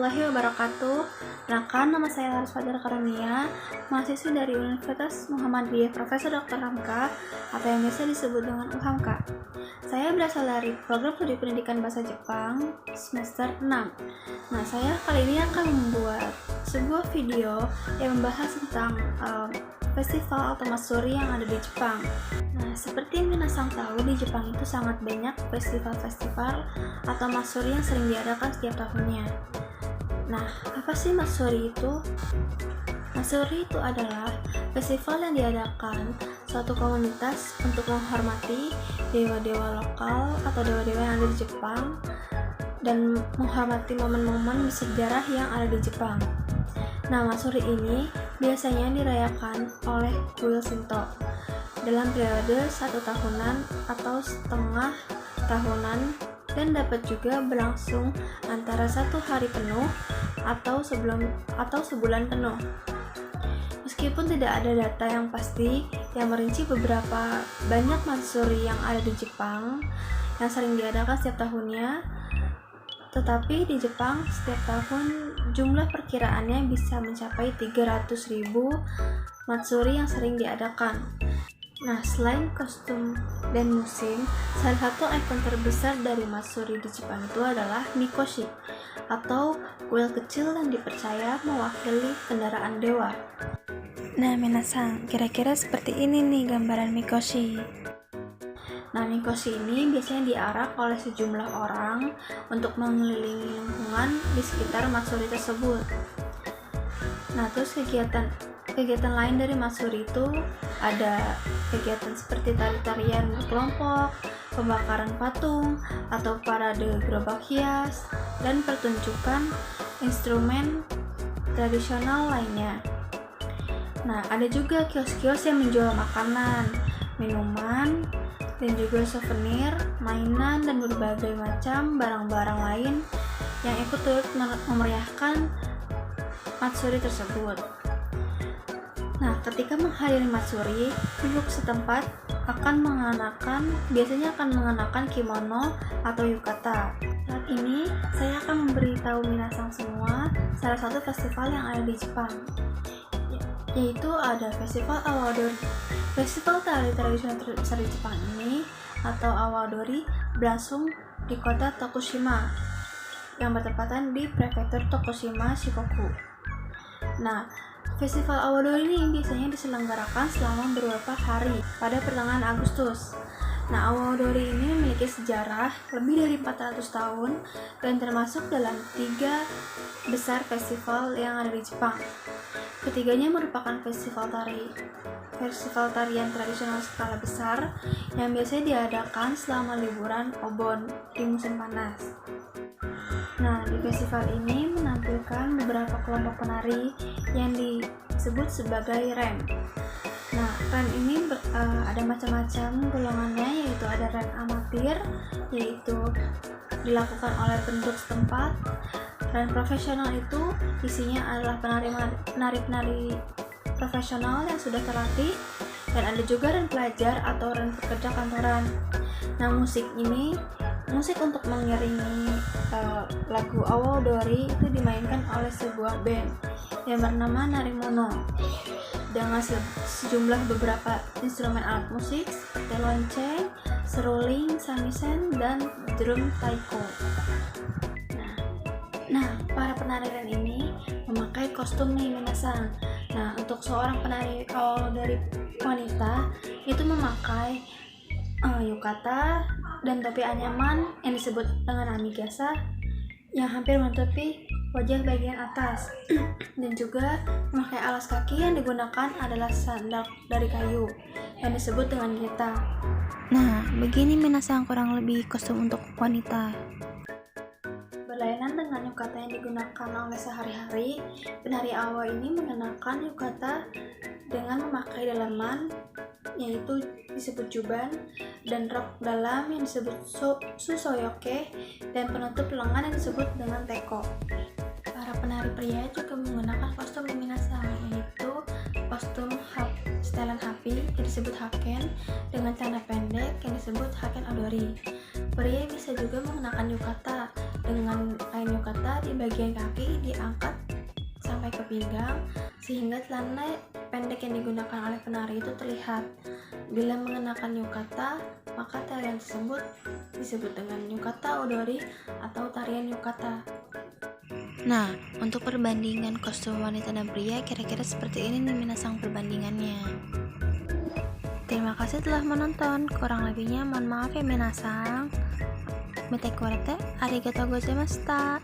warahmatullahi wabarakatuh. Perkenalkan, nama saya Laras Fajar Karunia, mahasiswi dari Universitas Muhammadiyah Profesor Dr. Hamka atau yang biasa disebut dengan UHAMKA. Saya berasal dari program studi pendidikan bahasa Jepang semester 6. Nah, saya kali ini akan membuat sebuah video yang membahas tentang festival atau matsuri yang ada di Jepang. Nah, seperti yang minasang tahu, di Jepang itu sangat banyak festival-festival atau matsuri yang sering diadakan setiap tahunnya. Nah, apa sih matsuri itu? Matsuri itu adalah festival yang diadakan suatu komunitas untuk menghormati dewa-dewa lokal atau dewa-dewa yang ada di Jepang dan menghormati momen-momen bersejarah yang ada di Jepang. Nah, matsuri ini biasanya dirayakan oleh kuil Shinto dalam periode 1 tahunan atau setengah tahunan dan dapat juga berlangsung antara 1 hari penuh atau sebulan penuh. Meskipun tidak ada data yang pasti yang merinci beberapa banyak matsuri yang ada di Jepang yang sering diadakan setiap tahunnya, tetapi di Jepang setiap tahun jumlah perkiraannya bisa mencapai 300.000 matsuri yang sering diadakan. Nah, selain kostum dan musim, salah satu ikon terbesar dari matsuri di Jepang itu adalah Mikoshi, atau kuil kecil yang dipercaya mewakili kendaraan dewa. Nah, minasang, kira-kira seperti ini nih gambaran Mikoshi. Nah, Mikoshi ini biasanya diarak oleh sejumlah orang untuk mengelilingi lingkungan di sekitar matsuri tersebut. Nah, terus kegiatan lain dari matsuri itu ada kegiatan seperti tari-tarian berkelompok, pembakaran patung, atau parade gerobak hias, dan pertunjukan instrumen tradisional lainnya. Nah, ada juga kios-kios yang menjual makanan, minuman, dan juga souvenir, mainan, dan berbagai macam barang-barang lain yang ikut turut memeriahkan matsuri tersebut. Nah, ketika menghadiri matsuri, penduduk setempat biasanya akan mengenakan kimono atau yukata. Saat ini, saya akan memberitahu minasang semua salah satu festival yang ada di Jepang, yaitu ada Festival Awadori. Festival tari tradisional terbesar di Jepang ini atau Awadori berlangsung di kota Tokushima yang bertepatan di prefektur Tokushima, Shikoku. Nah, Festival Awadori ini biasanya diselenggarakan selama beberapa hari pada pertengahan Agustus. Nah, Awadori ini memiliki sejarah lebih dari 400 tahun dan termasuk dalam 3 besar festival yang ada di Jepang. Ketiganya merupakan festival tarian tradisional skala besar yang biasanya diadakan selama liburan Obon di musim panas. Nah, di festival ini menampilkan beberapa kelompok penari yang disebut sebagai ren. Nah, ren ini ada macam-macam golongannya, yaitu ada ren amatir, yaitu dilakukan oleh penduduk setempat. Ren profesional itu isinya adalah penari-penari profesional yang sudah terlatih, dan ada juga ren pelajar atau ren pekerja kantoran. Nah, musik untuk mengiringi lagu Awadori itu dimainkan oleh sebuah band yang bernama Narimono dengan sejumlah beberapa instrumen alat musik seperti lonceng, seruling, samisen, dan drum taiko. Nah, para penari ren ini memakai kostum nih minasang. Nah, untuk seorang penari Awadori wanita itu memakai yukata dan topi anyaman yang disebut dengan amigasa yang hampir menutupi wajah bagian atas dan juga memakai alas kaki yang digunakan adalah sandal dari kayu yang disebut dengan geta. Nah, begini minasang kurang lebih kostum untuk wanita. Berlainan dengan yukata yang digunakan oleh sehari-hari, penari Awa ini mengenakan yukata dengan memakai dalaman yaitu disebut juban dan rok dalam yang disebut susoyoke dan penutup lengan yang disebut dengan teko. Para penari pria juga menggunakan kostum minasang, yaitu kostum setelan hapi yang disebut haken dengan celana pendek yang disebut haken odori. Pria bisa juga mengenakan yukata dengan kain yukata di bagian kaki diangkat sampai ke pinggang sehingga celana pendek yang digunakan oleh penari itu terlihat. Bila mengenakan yukata, maka tarian tersebut disebut dengan yukata odori atau tarian yukata. Nah, untuk perbandingan kostum wanita dan pria kira-kira seperti ini nih minasang perbandingannya. Terima kasih telah menonton. Kurang lebihnya mohon maaf ya minasang. Mite arigatou gozaimashita.